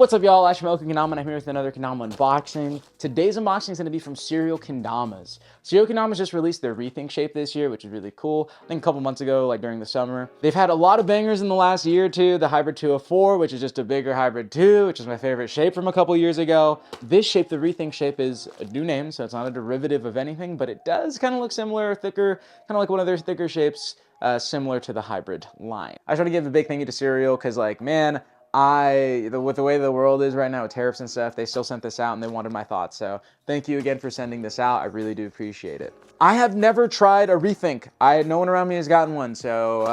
What's up, y'all? Ash from Okendamas, and I'm here with another Kendama unboxing. Today's unboxing is going to be from Kendamas. Kendamas just released their Rethink shape this year, which is really cool. I think a couple months ago, like during the summer. They've had a lot of bangers in the last year or two. The Hybrid 204, which is just a bigger Hybrid 2, which is my favorite shape from a couple years ago. This shape, the Rethink shape, is a new name, so it's not a derivative of anything, but it does kind of look similar, thicker, kind of like one of their thicker shapes, similar to the Hybrid line. I just want to give a big thank you to Cereal, because like, man, with the way the world is right now with tariffs and stuff, they still sent this out and they wanted my thoughts. So thank you again for sending this out. I really do appreciate it. I have never tried a Rethink. No one around me has gotten one, so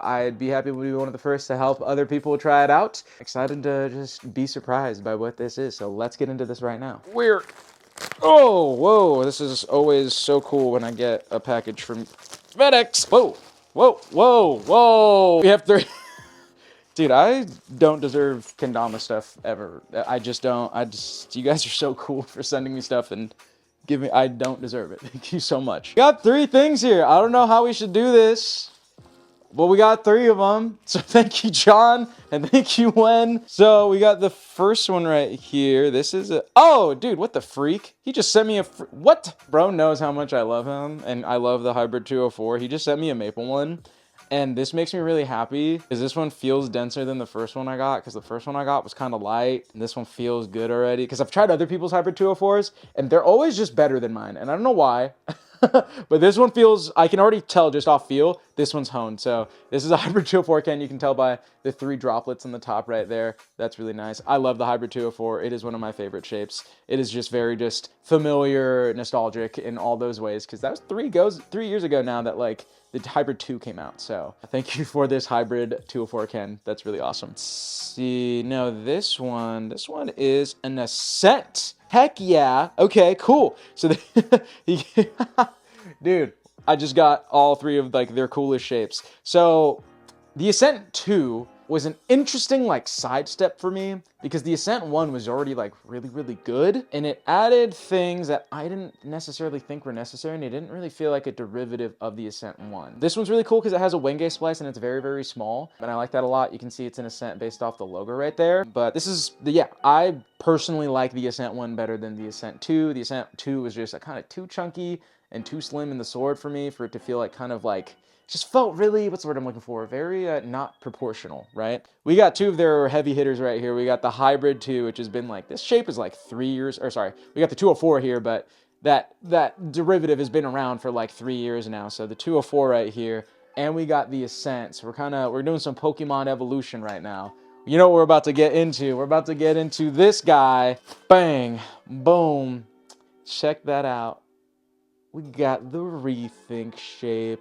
I'd be happy to be one of the first to help other people try it out. Excited to just be surprised by what this is. So let's get into this right now. Oh, whoa, this is always so cool when I get a package from FedEx. Whoa, whoa, whoa, whoa. We have three. Dude, I don't deserve Kendama stuff ever. I just don't. You guys are so cool for sending me stuff and I don't deserve it. Thank you so much. We got three things here. I don't know how we should do this, but we got three of them. So thank you, John, and thank you, Wen. So we got the first one right here. This is oh, dude, what the freak? He just sent me what? Bro knows how much I love him, and I love the Hybrid 204. He just sent me a maple one. And this makes me really happy because this one feels denser than the first one I got, because the first one I got was kind of light, and this one feels good already because I've tried other people's Hybrid 204s and they're always just better than mine, and I don't know why. But this one feels, I can already tell just off feel, this one's honed. So this is a Hybrid 204 Ken. You can tell by the 3 droplets on the top right there. That's really nice. I love the Hybrid 204. It is one of my favorite shapes. It is just very familiar, nostalgic in all those ways, because that was 3 years ago now that like the Hybrid 2 came out. So thank you for this Hybrid 204 Ken. That's really awesome. Let's see, no, this one is an Ascent. Heck yeah. Okay, cool. So dude, I just got all three of like their coolest shapes. So the Ascent 2 was an interesting like sidestep for me, because the Ascent 1 was already like really good, and it added things that I didn't necessarily think were necessary, and it didn't really feel like a derivative of the Ascent 1. This one's really cool because it has a Wenge splice and it's very small, and I like that a lot. You can see it's an Ascent based off the logo right there, but this is I personally like the Ascent 1 better than the Ascent 2. The Ascent 2 was just kind of too chunky and too slim in the sword for me, for it to feel like kind of like, just felt really, what's the word I'm looking for? Very not proportional, right? We got two of their heavy hitters right here. We got the Hybrid 2, which has been like, this shape is like 3 years, or sorry, we got the 204 here, but that derivative has been around for like 3 years now. So the 204 right here, and we got the Ascent. So we're doing some Pokemon evolution right now. You know what we're about to get into? We're about to get into this guy. Bang, boom. Check that out. We got the Rethink shape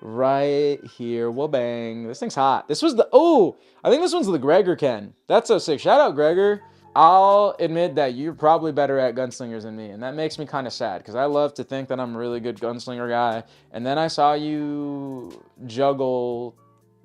right here. Well, bang. This thing's hot. This was I think this one's the Gregor Ken. That's so sick. Shout out, Gregor. I'll admit that you're probably better at gunslingers than me, and that makes me kind of sad, because I love to think that I'm a really good gunslinger guy, and then I saw you juggle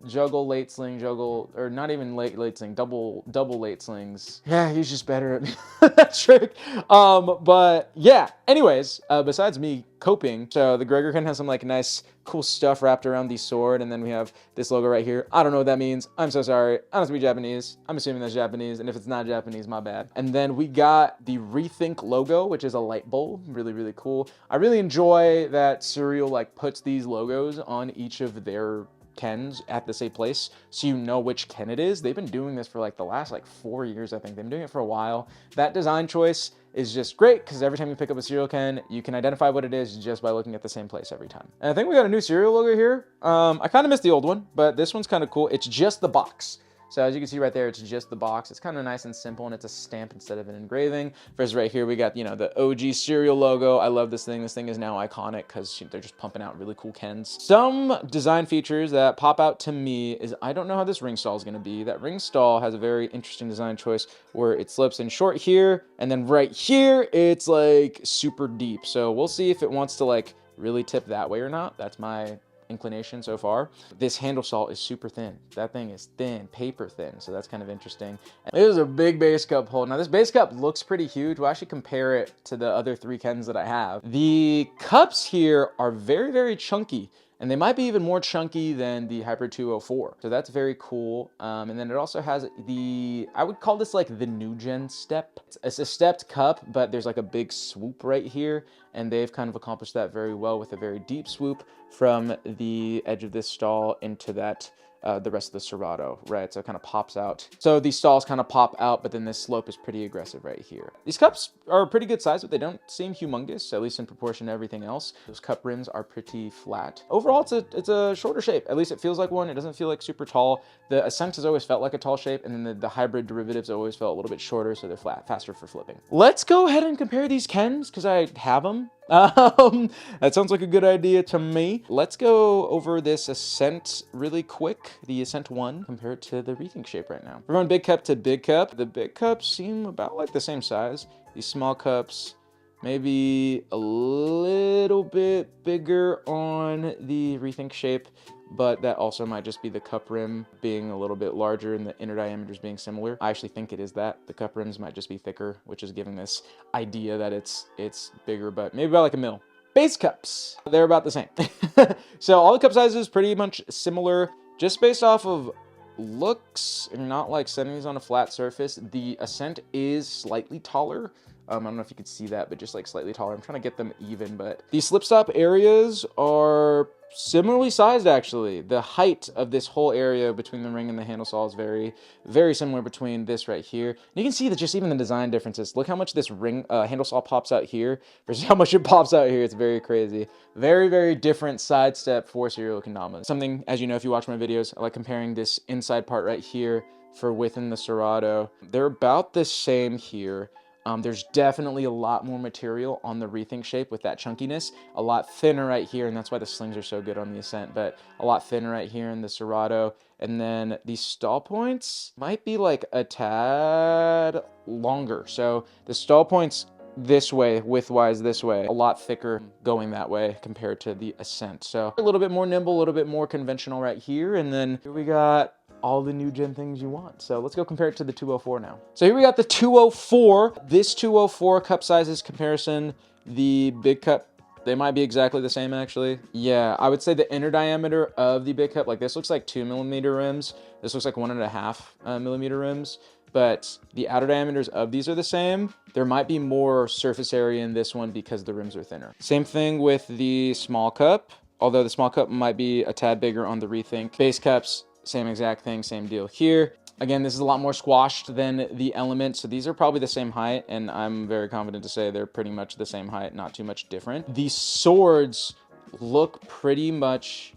late sling, or not even late sling, double late slings. Yeah, he's just better at me. That trick. But yeah, anyways, besides me coping, so the Gregor Ken has some like nice cool stuff wrapped around the sword, and then we have this logo right here. I don't know what that means. I'm so sorry. I don't speak Japanese. I'm assuming that's Japanese, and if it's not Japanese, my bad. And then we got the Rethink logo, which is a light bulb. Really cool. I really enjoy that Cereal like puts these logos on each of their Kens at the same place, so you know which Ken it is. They've been doing this for like the last like 4 years, I think. They've been doing it for a while. That design choice is just great, because every time you pick up a Cereal Ken, you can identify what it is just by looking at the same place every time. And I think we got a new Cereal logo here. I kind of missed the old one, but this one's kind of cool. It's just the box. So as you can see right there, it's just the box. It's kind of nice and simple, and it's a stamp instead of an engraving. First right here, we got, you know, the OG Cereal logo. I love this thing. This thing is now iconic because they're just pumping out really cool Kens. Some design features that pop out to me is, I don't know how this ring stall is going to be. That ring stall has a very interesting design choice where it slips in short here, and then right here, it's like super deep. So we'll see if it wants to like really tip that way or not. That's my inclination so far. This handle saw is super thin. That thing is thin, paper thin, so that's kind of interesting. And this is a big base cup hole. Now this base cup looks pretty huge. We'll actually compare it to the other 3 Kens that I have. The cups here are very chunky, and they might be even more chunky than the Hybrid 204. So that's very cool. And then it also has I would call this like the new gen step. It's a stepped cup, but there's like a big swoop right here, and they've kind of accomplished that very well with a very deep swoop from the edge of this stall into that the rest of the Serato, right? So it kind of pops out. So these stalls kind of pop out, but then this slope is pretty aggressive right here. These cups are a pretty good size, but they don't seem humongous, at least in proportion to everything else. Those cup rims are pretty flat. Overall, it's a shorter shape. At least it feels like one. It doesn't feel like super tall. The Ascent has always felt like a tall shape, and then the hybrid derivatives always felt a little bit shorter, so they're faster for flipping. Let's go ahead and compare these Kens, because I have them. That sounds like a good idea to me. Let's go over this Ascent really quick. The Ascent 1 compared to the Rethink shape right now. We're going big cup to big cup. The big cups seem about like the same size. These small cups, maybe a little bit bigger on the Rethink shape, but that also might just be the cup rim being a little bit larger and the inner diameters being similar. I actually think it is that. The cup rims might just be thicker, which is giving this idea that it's bigger, but maybe about like a mil. Base cups, they're about the same. So all the cup sizes pretty much similar, just based off of looks, and not like setting these on a flat surface. The Ascent is slightly taller. I don't know if you could see that, but just like slightly taller. I'm trying to get them even, but these slip stop areas are similarly sized actually. The height of this whole area between the ring and the handle saw is very, very similar between this right here. And you can see that just even the design differences. Look how much this ring handle saw pops out here versus how much it pops out here. It's very crazy. Very, very different side step for serial Kendamas. Something, as you know, if you watch my videos, I like comparing this inside part right here for within the Serato. They're about the same here. There's definitely a lot more material on the Rethink shape with that chunkiness, a lot thinner right here, and that's why the slings are so good on the Ascent, but a lot thinner right here in the Serato. And then these stall points might be like a tad longer. So the stall points this way, width-wise this way, a lot thicker going that way compared to the Ascent. So a little bit more nimble, a little bit more conventional right here. And then here we got all the new gen things you want. So let's go compare it to the 204 now. So here we got the 204. This 204 cup sizes comparison, the big cup, they might be exactly the same actually. Yeah, I would say the inner diameter of the big cup, like this looks like 2mm rims. This looks like 1.5mm rims, but the outer diameters of these are the same. There might be more surface area in this one because the rims are thinner. Same thing with the small cup, although the small cup might be a tad bigger on the Rethink. Base cups, same exact thing, same deal here. Again, this is a lot more squashed than the Element, so these are probably the same height, and I'm very confident to say they're pretty much the same height, not too much different. These swords look pretty much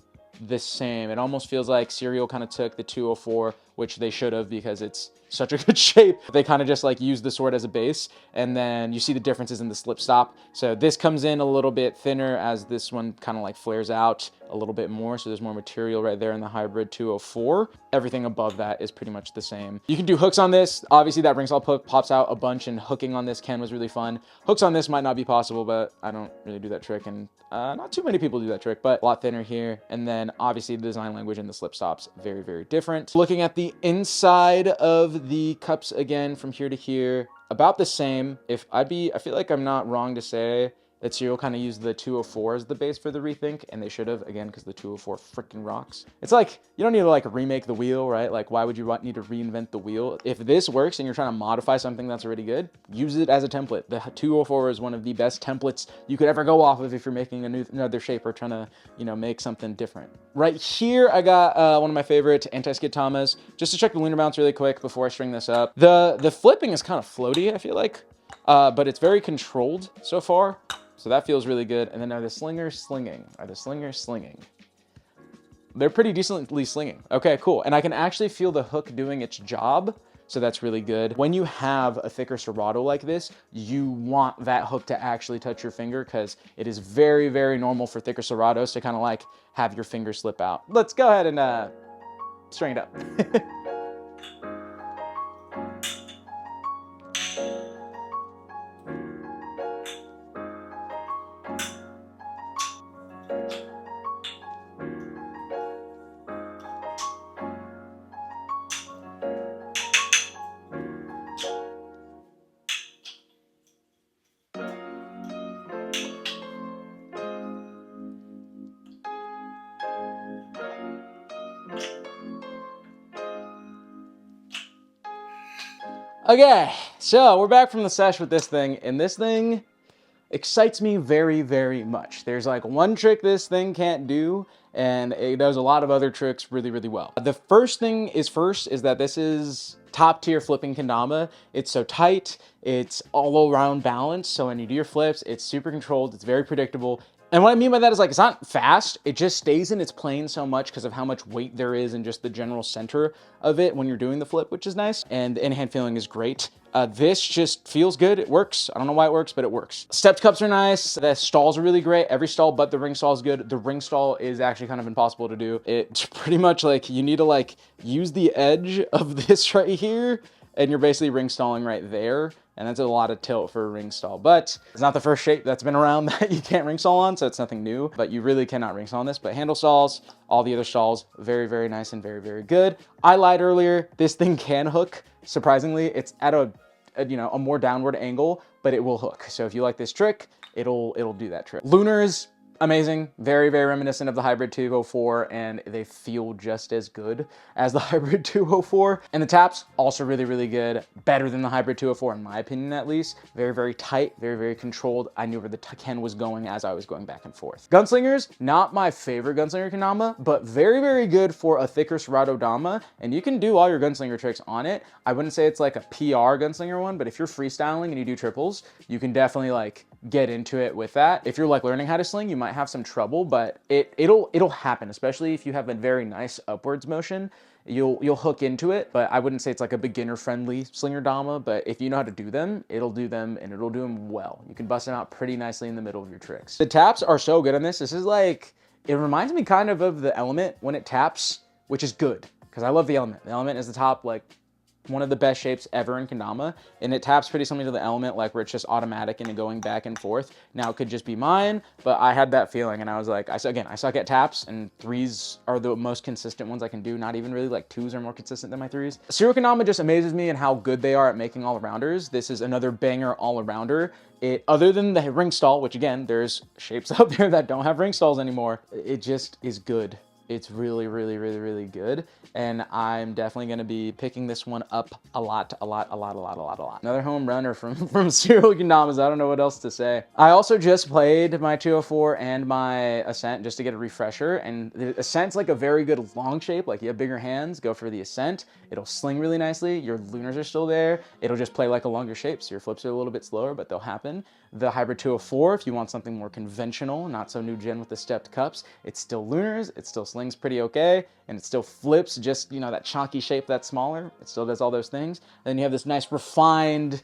the same. It almost feels like Serial kind of took the 204, which they should have because it's such a good shape. They kind of just like use the sword as a base, and then you see the differences in the slip stop. So this comes in a little bit thinner as this one kind of like flares out a little bit more. So there's more material right there in the Hybrid 204. Everything above that is pretty much the same. You can do hooks on this. Obviously that ring saw pops out a bunch, and hooking on this Ken was really fun. Hooks on this might not be possible, but I don't really do that trick, and not too many people do that trick, but a lot thinner here. And then obviously the design language and the slip stops, very, very different. Looking at the inside of the cups again from here to here, about the same. I feel like I'm not wrong to say that Serial kind of used the 204 as the base for the Rethink, and they should have, again, because the 204 freaking rocks. It's like, you don't need to like remake the wheel, right? Like, why would you need to reinvent the wheel? If this works and you're trying to modify something that's already good, use it as a template. The 204 is one of the best templates you could ever go off of if you're making another shape or trying to, you know, make something different. Right here, I got one of my favorite anti-skid Tamas, just to check the lunar bounce really quick before I string this up. The flipping is kind of floaty, I feel like, but it's very controlled so far. So that feels really good. And then are the slingers slinging? Are the slingers slinging? They're pretty decently slinging. Okay, cool. And I can actually feel the hook doing its job. So that's really good. When you have a thicker Serato like this, you want that hook to actually touch your finger, because it is very, very normal for thicker Seratos to kind of like have your finger slip out. Let's go ahead and string it up. Okay, so we're back from the sesh with this thing, and this thing excites me very, very much. There's like one trick this thing can't do, and it does a lot of other tricks really, really well. The first thing is that this is top tier flipping kendama. It's so tight, it's all around balance, so when you do your flips, it's super controlled, it's very predictable. And what I mean by that is like, it's not fast, it just stays in its plane so much because of how much weight there is in just the general center of it when you're doing the flip, which is nice. And the in-hand feeling is great. This just feels good, it works. I don't know why it works, but it works. Stepped cups are nice, the stalls are really great. Every stall but the ring stall is good. The ring stall is actually kind of impossible to do. It's pretty much like, you need to like use the edge of this right here, and you're basically ring stalling right there. And that's a lot of tilt for a ring stall, but it's not the first shape that's been around that you can't ring stall on, so it's nothing new, but you really cannot ring stall on this. But handle stalls, all the other stalls, very, very nice and very, very good. I lied earlier, this thing can hook. Surprisingly, it's at a more downward angle, but it will hook. So if you like this trick, it'll do that trick. Lunars, amazing, very, very reminiscent of the Hybrid 204, and they feel just as good as the Hybrid 204. And the taps, also really, really good. Better than the Hybrid 204, in my opinion, at least. Very, very tight, very, very controlled. I knew where the Ken was going as I was going back and forth. Gunslingers, not my favorite gunslinger kendama, but very, very good for a thicker Serato Dama, and you can do all your gunslinger tricks on it. I wouldn't say it's like a PR gunslinger one, but if you're freestyling and you do triples, you can definitely like get into it with that. If you're like learning how to sling, you might have some trouble, but it'll happen, especially if you have a very nice upwards motion. You'll hook into it, but I wouldn't say it's like a beginner friendly slinger dama, but if you know how to do them, it'll do them, and it'll do them well. You can bust them out pretty nicely in the middle of your tricks. The taps are so good on this. This is like, it reminds me kind of the element when it taps, which is good, because I love the element. The element is the top, like, one of the best shapes ever in kendama, and it taps pretty similar to the element, like where it's just automatic and going back and forth. Now it could just be mine, but I had that feeling, and I was like, I suck at taps, and threes are the most consistent ones I can do. Not even really, like twos are more consistent than my threes. Serial kendama just amazes me and how good they are at making all-arounders. This is another banger all-arounder. Other than the ring stall, which again, there's shapes out there that don't have ring stalls anymore, it just is good. It's really, really, really, really good. And I'm definitely gonna be picking this one up a lot. Another home runner from Serial Kendamas. I don't know what else to say. I also just played my 204 and my Ascent just to get a refresher. And the Ascent's like a very good long shape. Like you have bigger hands, go for the Ascent. It'll sling really nicely. Your lunars are still there. It'll just play like a longer shape. So your flips are a little bit slower, but they'll happen. The Hybrid 204, if you want something more conventional, not so new gen with the stepped cups, it's still lunars, it still slings pretty okay, and it still flips just, you know, that chonky shape that's smaller. It still does all those things. Then you have this nice refined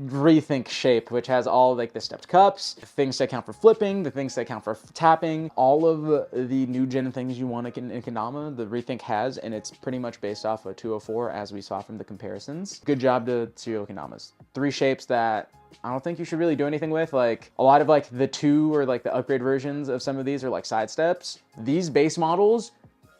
Rethink shape, which has all like the stepped cups, the things that count for flipping, the things that count for tapping, all of the new gen things you want in kendama, the Rethink has, and it's pretty much based off of 204 as we saw from the comparisons. Good job to Serial Kendamas. 3 shapes that I don't think you should really do anything with. Like a lot of like the 2 or like the upgrade versions of some of these are like side steps. These base models,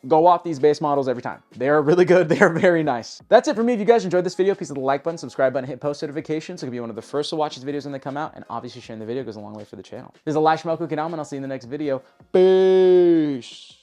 go off these base models every time. They are really good. They are very nice. That's it for me. If you guys enjoyed this video, please hit the like button, subscribe button, hit post notifications so you can be one of the first to watch these videos when they come out. And obviously sharing the video goes a long way for the channel. This is KendramaCo, and I'll see you in the next video. Peace.